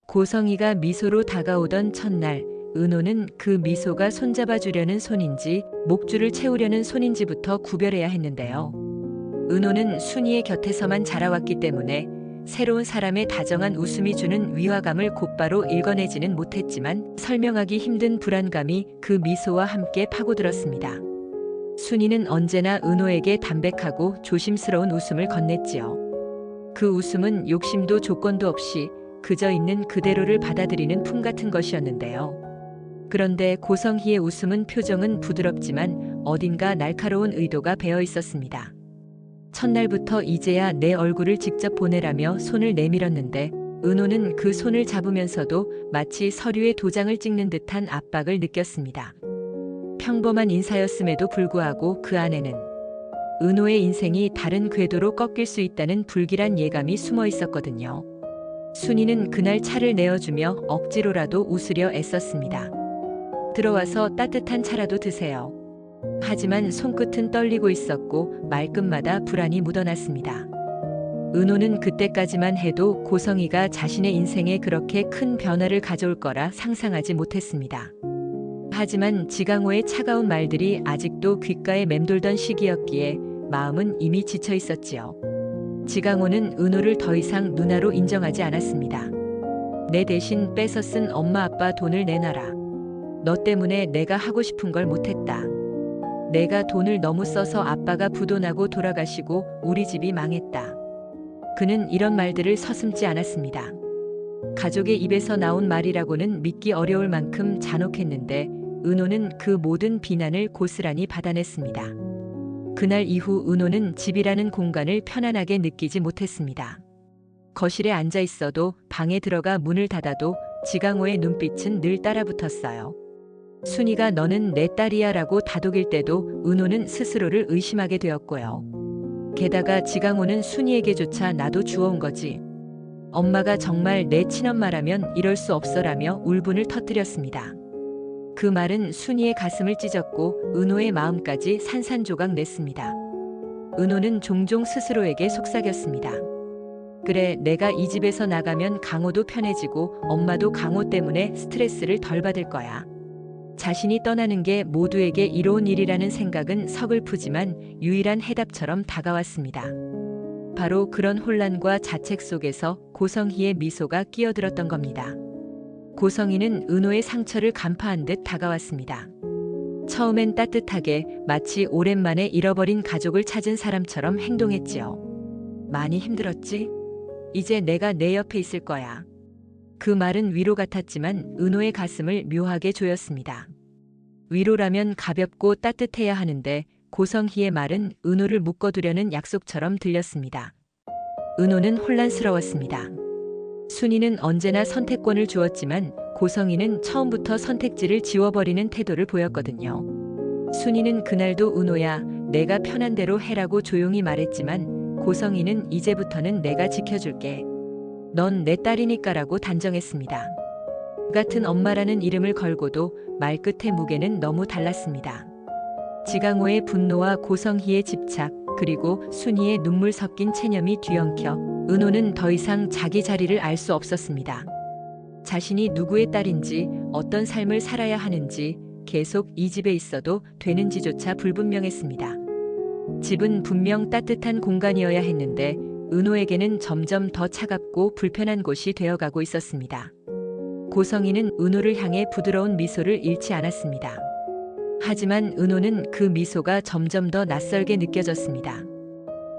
고성이가 미소로 다가오던 첫날, 은호는 그 미소가 손잡아주려는 손인지 목줄을 채우려는 손인지부터 구별해야 했는데요. 은호는 순이의 곁에서만 자라왔기 때문에 새로운 사람의 다정한 웃음이 주는 위화감을 곧바로 읽어내지는 못했지만 설명하기 힘든 불안감이 그 미소와 함께 파고들었습니다. 순이는 언제나 은호에게 담백하고 조심스러운 웃음을 건넸지요. 그 웃음은 욕심도 조건도 없이 그저 있는 그대로를 받아들이는 품 같은 것이었는데요. 그런데 고성희의 웃음은 표정은 부드럽지만 어딘가 날카로운 의도가 배어 있었습니다. 첫날부터 이제야 내 얼굴을 직접 보내라며 손을 내밀었는데 은호는 그 손을 잡으면서도 마치 서류에 도장을 찍는 듯한 압박을 느꼈습니다. 평범한 인사였음에도 불구하고 그 안에는 은호의 인생이 다른 궤도로 꺾일 수 있다는 불길한 예감이 숨어 있었거든요. 순이는 그날 차를 내어주며 억지로라도 웃으려 애썼습니다. 들어와서 따뜻한 차라도 드세요. 하지만 손끝은 떨리고 있었고 말끝마다 불안이 묻어났습니다. 은호는 그때까지만 해도 고성이가 자신의 인생에 그렇게 큰 변화를 가져올 거라 상상하지 못했습니다. 하지만 지강호의 차가운 말들이 아직도 귓가에 맴돌던 시기였기에 마음은 이미 지쳐 있었지요. 지강호는 은호를 더 이상 누나로 인정하지 않았습니다. 내 대신 뺏어 쓴 엄마 아빠 돈을 내놔라. 너 때문에 내가 하고 싶은 걸 못했다. 내가 돈을 너무 써서 아빠가 부도나고 돌아가시고 우리 집이 망했다. 그는 이런 말들을 서슴지 않았습니다. 가족의 입에서 나온 말이라고는 믿기 어려울 만큼 잔혹했는데 은호는 그 모든 비난을 고스란히 받아냈습니다. 그날 이후 은호는 집이라는 공간을 편안하게 느끼지 못했습니다. 거실에 앉아 있어도 방에 들어가 문을 닫아도 지강호의 눈빛은 늘 따라붙었어요. 순이가 너는 내 딸이야 라고 다독일 때도 은호는 스스로를 의심하게 되었고요. 게다가 지강호는 순이에게조차 나도 주워온 거지. 엄마가 정말 내 친엄마라면 이럴 수 없어라며 울분을 터뜨렸습니다. 그 말은 순이의 가슴을 찢었고 은호의 마음까지 산산조각 냈습니다. 은호는 종종 스스로에게 속삭였습니다. 그래, 내가 이 집에서 나가면 강호도 편해지고 엄마도 강호 때문에 스트레스를 덜 받을 거야. 자신이 떠나는 게 모두에게 이로운 일이라는 생각은 서글프지만 유일한 해답처럼 다가왔습니다. 바로 그런 혼란과 자책 속에서 고성희의 미소가 끼어들었던 겁니다. 고성희는 은호의 상처를 간파한 듯 다가왔습니다. 처음엔 따뜻하게 마치 오랜만에 잃어버린 가족을 찾은 사람처럼 행동했지요. 많이 힘들었지? 이제 내가 내 옆에 있을 거야. 그 말은 위로 같았지만 은호의 가슴을 묘하게 조였습니다. 위로라면 가볍고 따뜻해야 하는데 고성희의 말은 은호를 묶어두려는 약속처럼 들렸습니다. 은호는 혼란스러웠습니다. 순이는 언제나 선택권을 주었지만 고성희는 처음부터 선택지를 지워버리는 태도를 보였거든요. 순이는 그날도 은호야, 내가 편한 대로 해라고 조용히 말했지만 고성희는 이제부터는 내가 지켜줄게. 넌 내 딸이니까라고 단정했습니다. 같은 엄마라는 이름을 걸고도 말끝의 무게는 너무 달랐습니다. 지강호의 분노와 고성희의 집착, 그리고 순이의 눈물 섞인 체념이 뒤엉켜 은호는 더 이상 자기 자리를 알 수 없었습니다. 자신이 누구의 딸인지, 어떤 삶을 살아야 하는지, 계속 이 집에 있어도 되는지조차 불분명했습니다. 집은 분명 따뜻한 공간이어야 했는데 은호에게는 점점 더 차갑고 불편한 곳이 되어가고 있었습니다. 고성희는 은호를 향해 부드러운 미소를 잃지 않았습니다. 하지만 은호는 그 미소가 점점 더 낯설게 느껴졌습니다.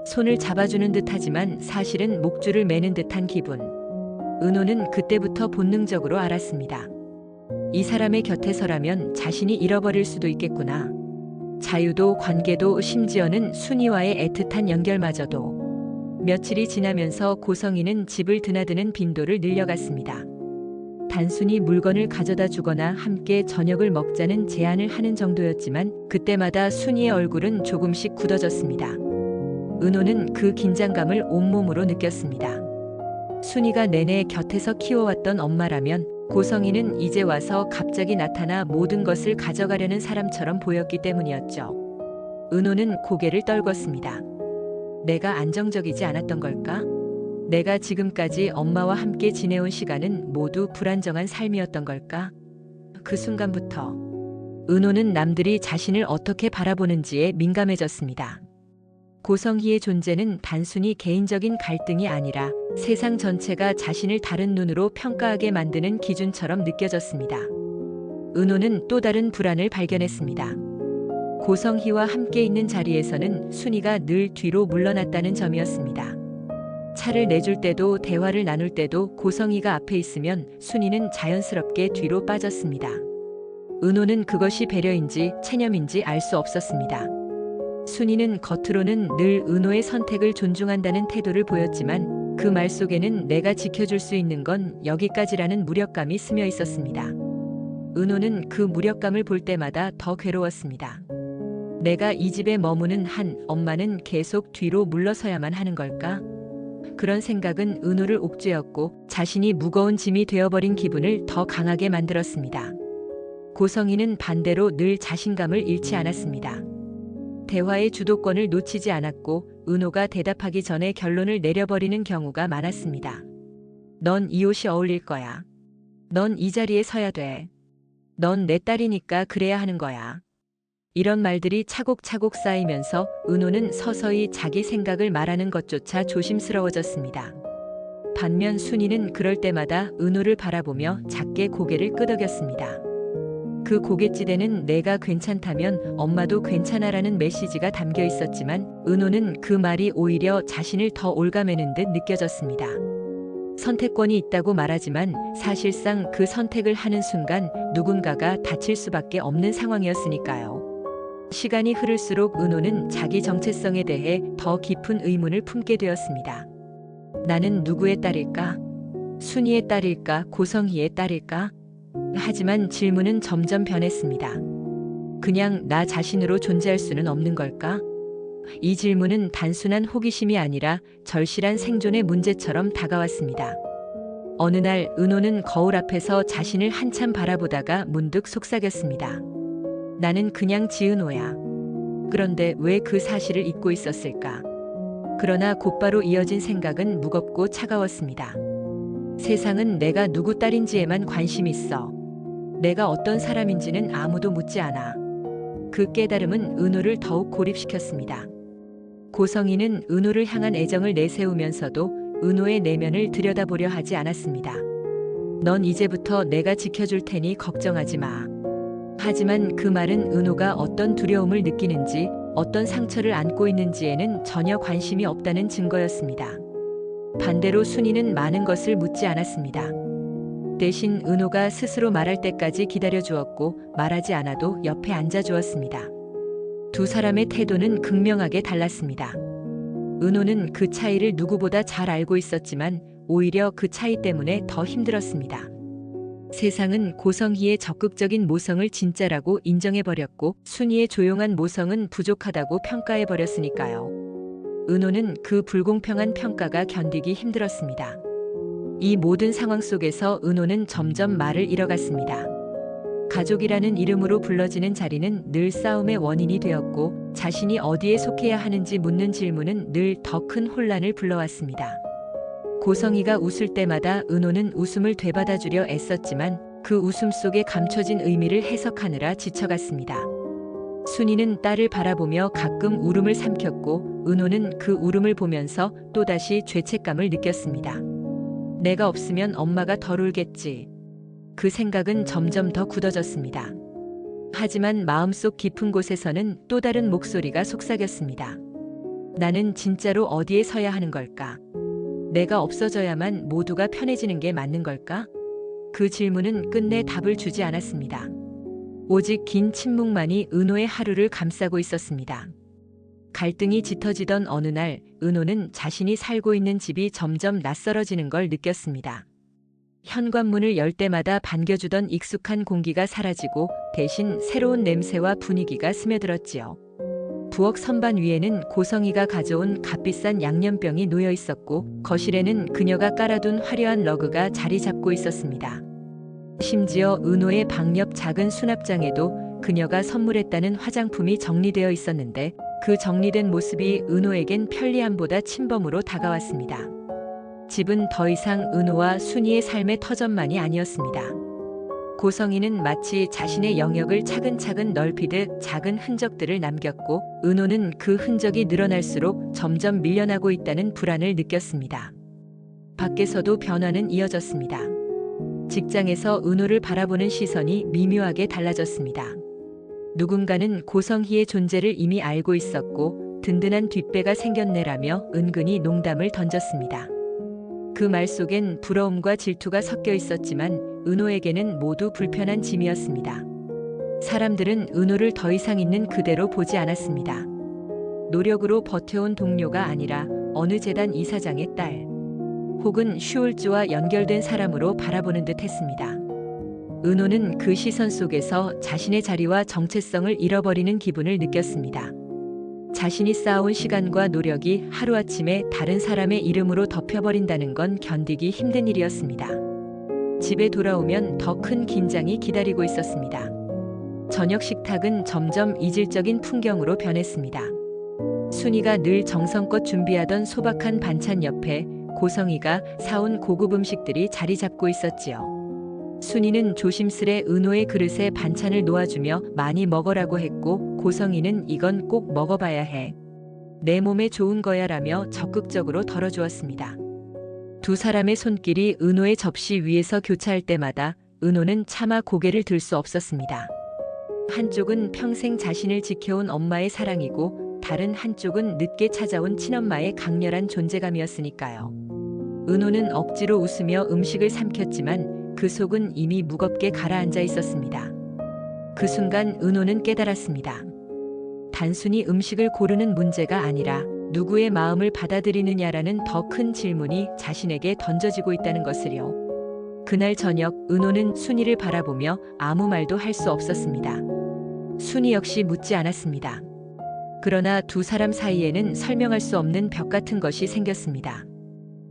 손을 잡아주는 듯하지만 사실은 목줄을 매는 듯한 기분. 은호는 그때부터 본능적으로 알았습니다. 이 사람의 곁에서라면 자신이 잃어버릴 수도 있겠구나. 자유도 관계도 심지어는 순이와의 애틋한 연결마저도. 며칠이 지나면서 고성희는 집을 드나드는 빈도를 늘려갔습니다. 단순히 물건을 가져다 주거나 함께 저녁을 먹자는 제안을 하는 정도였지만 그때마다 순이의 얼굴은 조금씩 굳어졌습니다. 은호는 그 긴장감을 온몸으로 느꼈습니다. 순이가 내내 곁에서 키워왔던 엄마라면 고성희는 이제 와서 갑자기 나타나 모든 것을 가져가려는 사람처럼 보였기 때문이었죠. 은호는 고개를 떨궜습니다. 내가 안정적이지 않았던 걸까? 내가 지금까지 엄마와 함께 지내온 시간은 모두 불안정한 삶이었던 걸까? 그 순간부터 은호는 남들이 자신을 어떻게 바라보는지에 민감해졌습니다. 고성희의 존재는 단순히 개인적인 갈등이 아니라 세상 전체가 자신을 다른 눈으로 평가하게 만드는 기준처럼 느껴졌습니다. 은호는 또 다른 불안을 발견했습니다. 고성희와 함께 있는 자리에서는 순이가 늘 뒤로 물러났다는 점이었습니다. 차를 내줄 때도 대화를 나눌 때도 고성희가 앞에 있으면 순이는 자연스럽게 뒤로 빠졌습니다. 은호는 그것이 배려인지 체념인지 알 수 없었습니다. 순이는 겉으로는 늘 은호의 선택을 존중한다는 태도를 보였지만 그 말 속에는 내가 지켜줄 수 있는 건 여기까지라는 무력감이 스며 있었습니다. 은호는 그 무력감을 볼 때마다 더 괴로웠습니다. 내가 이 집에 머무는 한 엄마는 계속 뒤로 물러서야만 하는 걸까? 그런 생각은 은호를 옥죄었고 자신이 무거운 짐이 되어버린 기분을 더 강하게 만들었습니다. 고성희는 반대로 늘 자신감을 잃지 않았습니다. 대화의 주도권을 놓치지 않았고 은호가 대답하기 전에 결론을 내려버리는 경우가 많았습니다. 넌 이 옷이 어울릴 거야. 넌 이 자리에 서야 돼. 넌 내 딸이니까 그래야 하는 거야. 이런 말들이 차곡차곡 쌓이면서 은호는 서서히 자기 생각을 말하는 것조차 조심스러워졌습니다. 반면 순이는 그럴 때마다 은호를 바라보며 작게 고개를 끄덕였습니다. 그 고갯지대는 내가 괜찮다면 엄마도 괜찮아라는 메시지가 담겨 있었지만 은호는 그 말이 오히려 자신을 더 올가매는 듯 느껴졌습니다. 선택권이 있다고 말하지만 사실상 그 선택을 하는 순간 누군가가 다칠 수밖에 없는 상황이었으니까요. 시간이 흐를수록 은호는 자기 정체성에 대해 더 깊은 의문을 품게 되었습니다. 나는 누구의 딸일까? 순이의 딸일까? 고성희의 딸일까? 하지만 질문은 점점 변했습니다. 그냥 나 자신으로 존재할 수는 없는 걸까? 이 질문은 단순한 호기심이 아니라 절실한 생존의 문제처럼 다가왔습니다. 어느 날 은호는 거울 앞에서 자신을 한참 바라보다가 문득 속삭였습니다. 나는 그냥 지은호야. 그런데 왜 그 사실을 잊고 있었을까? 그러나 곧바로 이어진 생각은 무겁고 차가웠습니다. 세상은 내가 누구 딸인지에만 관심 있어. 내가 어떤 사람인지는 아무도 묻지 않아. 그 깨달음은 은호를 더욱 고립시켰습니다. 고성희는 은호를 향한 애정을 내세우면서도 은호의 내면을 들여다보려 하지 않았습니다. 넌 이제부터 내가 지켜줄 테니 걱정하지 마. 하지만 그 말은 은호가 어떤 두려움을 느끼는지, 어떤 상처를 안고 있는지에는 전혀 관심이 없다는 증거였습니다. 반대로 순이는 많은 것을 묻지 않았습니다. 대신 은호가 스스로 말할 때까지 기다려주었고 말하지 않아도 옆에 앉아주었습니다. 두 사람의 태도는 극명하게 달랐습니다. 은호는 그 차이를 누구보다 잘 알고 있었지만 오히려 그 차이 때문에 더 힘들었습니다. 세상은 고성희의 적극적인 모성을 진짜라고 인정해버렸고 순이의 조용한 모성은 부족하다고 평가해버렸으니까요. 은호는 그 불공평한 평가가 견디기 힘들었습니다. 이 모든 상황 속에서 은호는 점점 말을 잃어갔습니다. 가족이라는 이름으로 불러지는 자리는 늘 싸움의 원인이 되었고 자신이 어디에 속해야 하는지 묻는 질문은 늘 더 큰 혼란을 불러왔습니다. 고성희가 웃을 때마다 은호는 웃음을 되받아주려 애썼지만 그 웃음 속에 감춰진 의미를 해석하느라 지쳐갔습니다. 순이는 딸을 바라보며 가끔 울음을 삼켰고 은호는 그 울음을 보면서 또다시 죄책감을 느꼈습니다. 내가 없으면 엄마가 덜 울겠지. 그 생각은 점점 더 굳어졌습니다. 하지만 마음속 깊은 곳에서는 또 다른 목소리가 속삭였습니다. 나는 진짜로 어디에 서야 하는 걸까? 내가 없어져야만 모두가 편해지는 게 맞는 걸까? 그 질문은 끝내 답을 주지 않았습니다. 오직 긴 침묵만이 은호의 하루를 감싸고 있었습니다. 갈등이 짙어지던 어느 날 은호는 자신이 살고 있는 집이 점점 낯설어지는 걸 느꼈습니다. 현관문을 열 때마다 반겨주던 익숙한 공기가 사라지고 대신 새로운 냄새와 분위기가 스며들었지요. 부엌 선반 위에는 고성희가 가져온 값비싼 양념병이 놓여 있었고 거실에는 그녀가 깔아둔 화려한 러그가 자리 잡고 있었습니다. 심지어 은호의 방 옆 작은 수납장에도 그녀가 선물했다는 화장품이 정리되어 있었는데 그 정리된 모습이 은호에겐 편리함보다 침범으로 다가왔습니다. 집은 더 이상 은호와 순이의 삶의 터전만이 아니었습니다. 고성이는 마치 자신의 영역을 차근차근 넓히듯 작은 흔적들을 남겼고, 은호는 그 흔적이 늘어날수록 점점 밀려나고 있다는 불안을 느꼈습니다. 밖에서도 변화는 이어졌습니다. 직장에서 은호를 바라보는 시선이 미묘하게 달라졌습니다. 누군가는 고성희의 존재를 이미 알고 있었고 든든한 뒷배가 생겼네라며 은근히 농담을 던졌습니다. 그 말 속엔 부러움과 질투가 섞여 있었지만 은호에게는 모두 불편한 짐이었습니다. 사람들은 은호를 더 이상 있는 그대로 보지 않았습니다. 노력으로 버텨온 동료가 아니라 어느 재단 이사장의 딸, 혹은 슈울즈와 연결된 사람으로 바라보는 듯 했습니다. 은호는 그 시선 속에서 자신의 자리와 정체성을 잃어버리는 기분을 느꼈습니다. 자신이 쌓아온 시간과 노력이 하루아침에 다른 사람의 이름으로 덮여버린다는 건 견디기 힘든 일이었습니다. 집에 돌아오면 더 큰 긴장이 기다리고 있었습니다. 저녁 식탁은 점점 이질적인 풍경으로 변했습니다. 순이가 늘 정성껏 준비하던 소박한 반찬 옆에 고성이가 사온 고급 음식들이 자리 잡고 있었지요. 순이는 조심스레 은호의 그릇에 반찬을 놓아주며 많이 먹으라고 했고, 고성이는 이건 꼭 먹어봐야 해. 내 몸에 좋은 거야 라며 적극적으로 덜어주었습니다. 두 사람의 손길이 은호의 접시 위에서 교차할 때마다 은호는 차마 고개를 들 수 없었습니다. 한쪽은 평생 자신을 지켜온 엄마의 사랑이고 다른 한쪽은 늦게 찾아온 친엄마의 강렬한 존재감이었으니까요. 은호는 억지로 웃으며 음식을 삼켰지만 그 속은 이미 무겁게 가라앉아 있었습니다. 그 순간 은호는 깨달았습니다. 단순히 음식을 고르는 문제가 아니라 누구의 마음을 받아들이느냐라는 더 큰 질문이 자신에게 던져지고 있다는 것을요. 그날 저녁 은호는 순이를 바라보며 아무 말도 할 수 없었습니다. 순이 역시 묻지 않았습니다. 그러나 두 사람 사이에는 설명할 수 없는 벽 같은 것이 생겼습니다.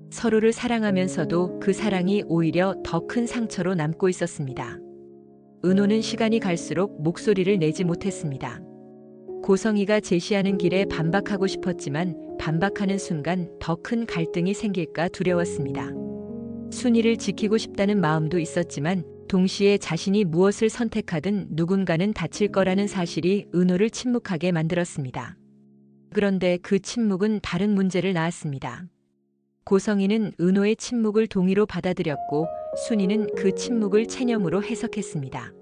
서로를 사랑하면서도 그 사랑이 오히려 더 큰 상처로 남고 있었습니다. 은호는 시간이 갈수록 목소리를 내지 못했습니다. 고성이가 제시하는 길에 반박하고 싶었지만 반박하는 순간 더 큰 갈등이 생길까 두려웠습니다. 순이를 지키고 싶다는 마음도 있었지만 동시에 자신이 무엇을 선택하든 누군가는 다칠 거라는 사실이 은호를 침묵하게 만들었습니다. 그런데 그 침묵은 다른 문제를 낳았습니다. 고성이는 은호의 침묵을 동의로 받아들였고 순이는 그 침묵을 체념으로 해석했습니다.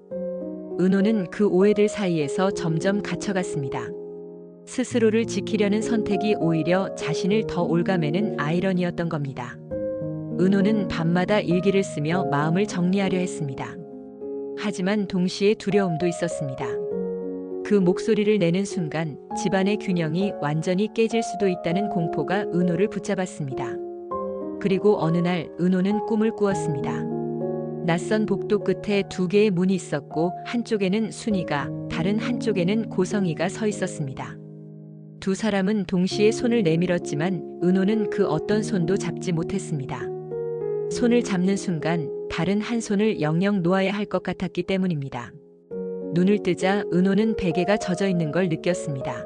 은호는 그 오해들 사이에서 점점 갇혀갔습니다. 스스로를 지키려는 선택이 오히려 자신을 더 올가매는 아이러니였던 겁니다. 은호는 밤마다 일기를 쓰며 마음을 정리하려 했습니다. 하지만 동시에 두려움도 있었습니다. 그 목소리를 내는 순간 집안의 균형이 완전히 깨질 수도 있다는 공포가 은호를 붙잡았습니다. 그리고 어느 날 은호는 꿈을 꾸었습니다. 낯선 복도 끝에 두 개의 문이 있었고 한쪽에는 순이가, 다른 한쪽에는 고성이가 서 있었습니다. 두 사람은 동시에 손을 내밀었지만 은호는 그 어떤 손도 잡지 못했습니다. 손을 잡는 순간 다른 한 손을 영영 놓아야 할 것 같았기 때문입니다. 눈을 뜨자 은호는 베개가 젖어 있는 걸 느꼈습니다.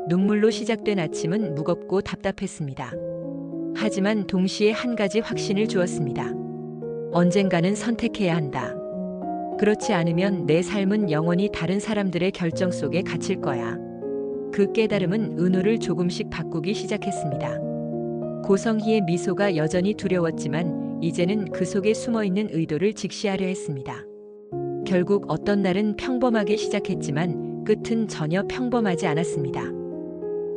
눈물로 시작된 아침은 무겁고 답답했습니다. 하지만 동시에 한 가지 확신을 주었습니다. 언젠가는 선택해야 한다. 그렇지 않으면 내 삶은 영원히 다른 사람들의 결정 속에 갇힐 거야. 그 깨달음은 은호를 조금씩 바꾸기 시작했습니다. 고성희의 미소가 여전히 두려웠지만 이제는 그 속에 숨어있는 의도를 직시하려 했습니다. 결국 어떤 날은 평범하게 시작했지만 끝은 전혀 평범하지 않았습니다.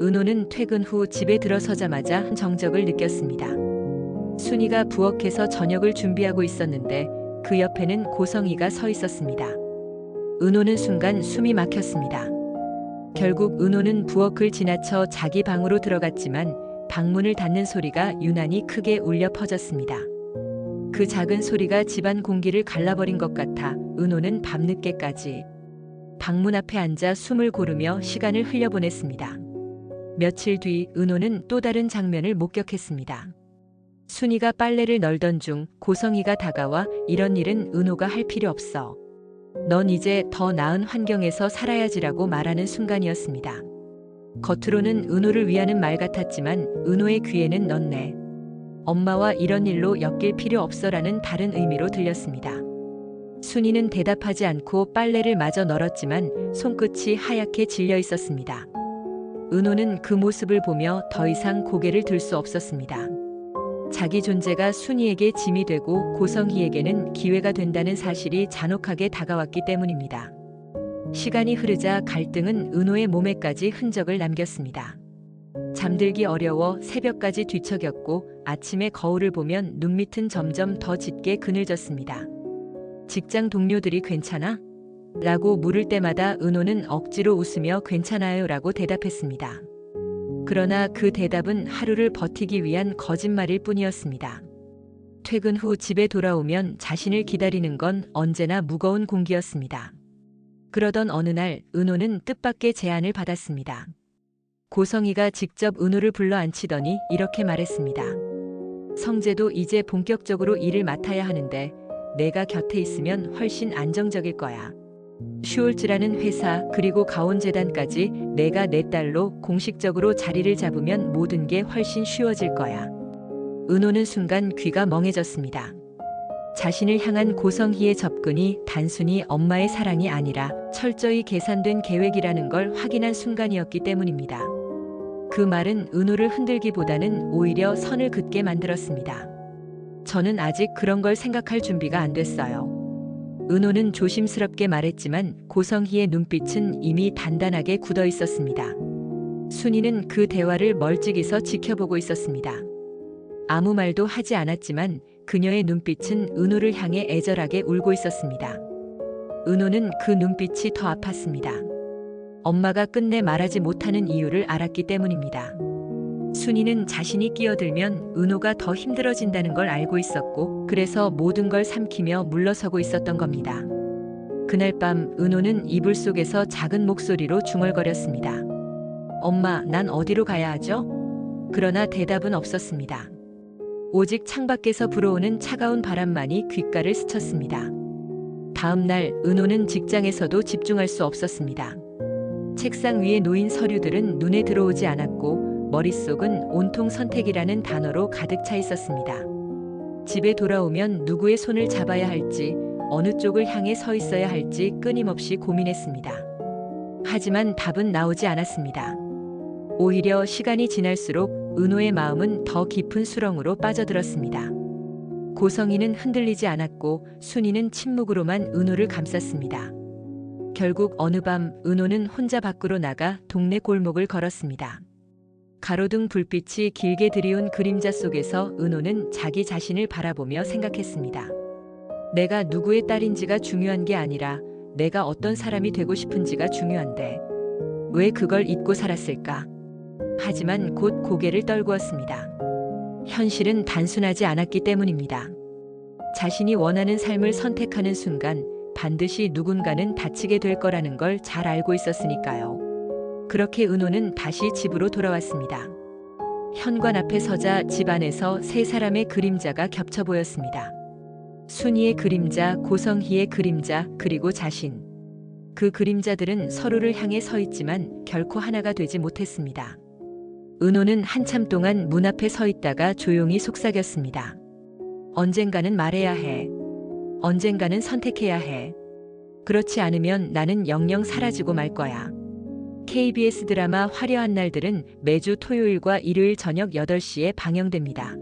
은호는 퇴근 후 집에 들어서자마자 정적을 느꼈습니다. 순이가 부엌에서 저녁을 준비하고 있었는데 그 옆에는 고성이가 서 있었습니다. 은호는 순간 숨이 막혔습니다. 결국 은호는 부엌을 지나쳐 자기 방으로 들어갔지만 방문을 닫는 소리가 유난히 크게 울려 퍼졌습니다. 그 작은 소리가 집안 공기를 갈라버린 것 같아 은호는 밤늦게까지 방문 앞에 앉아 숨을 고르며 시간을 흘려보냈습니다. 며칠 뒤 은호는 또 다른 장면을 목격했습니다. 순이가 빨래를 널던 중 고성이가 다가와 이런 일은 은호가 할 필요 없어. 넌 이제 더 나은 환경에서 살아야지라고 말하는 순간이었습니다. 겉으로는 은호를 위하는 말 같았지만 은호의 귀에는 넌 내 엄마와 이런 일로 엮일 필요 없어라는 다른 의미로 들렸습니다. 순이는 대답하지 않고 빨래를 마저 널었지만 손끝이 하얗게 질려 있었습니다. 은호는 그 모습을 보며 더 이상 고개를 들 수 없었습니다. 자기 존재가 순이에게 짐이 되고 고성희에게는 기회가 된다는 사실이 잔혹하게 다가왔기 때문입니다. 시간이 흐르자 갈등은 은호의 몸에까지 흔적을 남겼습니다. 잠들기 어려워 새벽까지 뒤척였고 아침에 거울을 보면 눈밑은 점점 더 짙게 그늘졌습니다. 직장 동료들이 괜찮아? 라고 물을 때마다 은호는 억지로 웃으며 괜찮아요 라고 대답했습니다. 그러나 그 대답은 하루를 버티기 위한 거짓말일 뿐이었습니다. 퇴근 후 집에 돌아오면 자신을 기다리는 건 언제나 무거운 공기였습니다. 그러던 어느 날 은호는 뜻밖의 제안을 받았습니다. 고성희가 직접 은호를 불러 앉히더니 이렇게 말했습니다. 성재도 이제 본격적으로 일을 맡아야 하는데 내가 곁에 있으면 훨씬 안정적일 거야. 슈올츠라는 회사 그리고 가온재단까지 내가 내 딸로 공식적으로 자리를 잡으면 모든 게 훨씬 쉬워질 거야. 은호는 순간 귀가 멍해졌습니다. 자신을 향한 고성희의 접근이 단순히 엄마의 사랑이 아니라 철저히 계산된 계획이라는 걸 확인한 순간이었기 때문입니다. 그 말은 은호를 흔들기보다는 오히려 선을 긋게 만들었습니다. 저는 아직 그런 걸 생각할 준비가 안 됐어요. 은호는 조심스럽게 말했지만 고성희의 눈빛은 이미 단단하게 굳어 있었습니다. 순이는 그 대화를 멀찍이서 지켜보고 있었습니다. 아무 말도 하지 않았지만 그녀의 눈빛은 은호를 향해 애절하게 울고 있었습니다. 은호는 그 눈빛이 더 아팠습니다. 엄마가 끝내 말하지 못하는 이유를 알았기 때문입니다. 순이는 자신이 끼어들면 은호가 더 힘들어진다는 걸 알고 있었고 그래서 모든 걸 삼키며 물러서고 있었던 겁니다. 그날 밤 은호는 이불 속에서 작은 목소리로 중얼거렸습니다. 엄마, 난 어디로 가야 하죠? 그러나 대답은 없었습니다. 오직 창밖에서 불어오는 차가운 바람만이 귓가를 스쳤습니다. 다음 날 은호는 직장에서도 집중할 수 없었습니다. 책상 위에 놓인 서류들은 눈에 들어오지 않았고 머릿속은 온통 선택이라는 단어로 가득 차 있었습니다. 집에 돌아오면 누구의 손을 잡아야 할지, 어느 쪽을 향해 서 있어야 할지 끊임없이 고민했습니다. 하지만 답은 나오지 않았습니다. 오히려 시간이 지날수록 은호의 마음은 더 깊은 수렁으로 빠져들었습니다. 고성희는 흔들리지 않았고 순이는 침묵으로만 은호를 감쌌습니다. 결국 어느 밤 은호는 혼자 밖으로 나가 동네 골목을 걸었습니다. 가로등 불빛이 길게 들이운 그림자 속에서 은호는 자기 자신을 바라보며 생각했습니다. 내가 누구의 딸인지가 중요한 게 아니라 내가 어떤 사람이 되고 싶은지가 중요한데 왜 그걸 잊고 살았을까? 하지만 곧 고개를 떨구었습니다. 현실은 단순하지 않았기 때문입니다. 자신이 원하는 삶을 선택하는 순간 반드시 누군가는 다치게 될 거라는 걸 잘 알고 있었으니까요. 그렇게 은호는 다시 집으로 돌아왔습니다. 현관 앞에 서자 집 안에서 세 사람의 그림자가 겹쳐 보였습니다. 순이의 그림자, 고성희의 그림자, 그리고 자신. 그 그림자들은 서로를 향해 서 있지만 결코 하나가 되지 못했습니다. 은호는 한참 동안 문 앞에 서 있다가 조용히 속삭였습니다. 언젠가는 말해야 해. 언젠가는 선택해야 해. 그렇지 않으면 나는 영영 사라지고 말 거야. KBS 드라마 화려한 날들은 매주 토요일과 일요일 저녁 8시에 방영됩니다.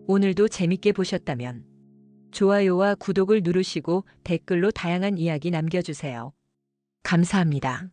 오늘도 재밌게 보셨다면 좋아요와 구독을 누르시고 댓글로 다양한 이야기 남겨주세요. 감사합니다.